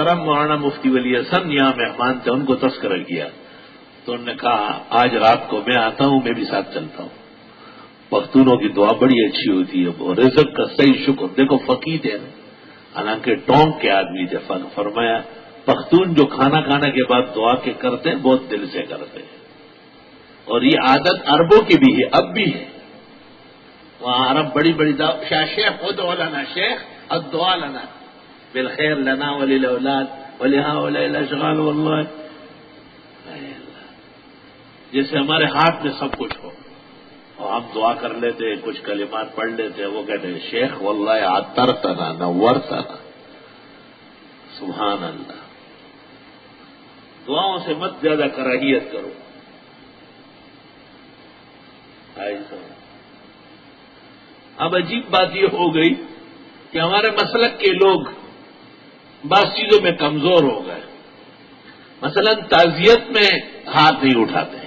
محترم مولانا مفتی ولی حسن یہاں مہمان تھے، ان کو تذکرہ کیا تو انہوں نے کہا آج رات کو میں آتا ہوں، میں بھی ساتھ چلتا ہوں۔ پختونوں کی دعا بڑی اچھی ہوتی ہے، اور رزق کا صحیح شکر۔ دیکھو فقیر ہے، حالانکہ ٹونک کے آدمی تھے، فرمایا پختون جو کھانا کھانے کے بعد دعا کے کرتے ہیں بہت دل سے کرتے ہیں، اور یہ عادت عربوں کی بھی ہے، اب بھی ہے۔ وہاں عرب بڑی بڑی دعا، شیخ ادعو لنا، شیخ الدعاء لنا بالخیر لنا وللاولاد ولہؤلاء الاشغال واللہ، جیسے ہمارے ہاتھ میں سب کچھ ہو اور ہم دعا کر لیتے، کچھ کلمات پڑھ لیتے، وہ کہتے ہیں شیخ واللہ عطرتنا نورتنا، سبحان اللہ۔ دعاؤں سے مت زیادہ کراہیت کرو۔ اب عجیب بات یہ ہو گئی کہ ہمارے مسلک کے لوگ بعض چیزوں میں کمزور ہو گئے، مثلا تعزیت میں ہاتھ نہیں اٹھاتے،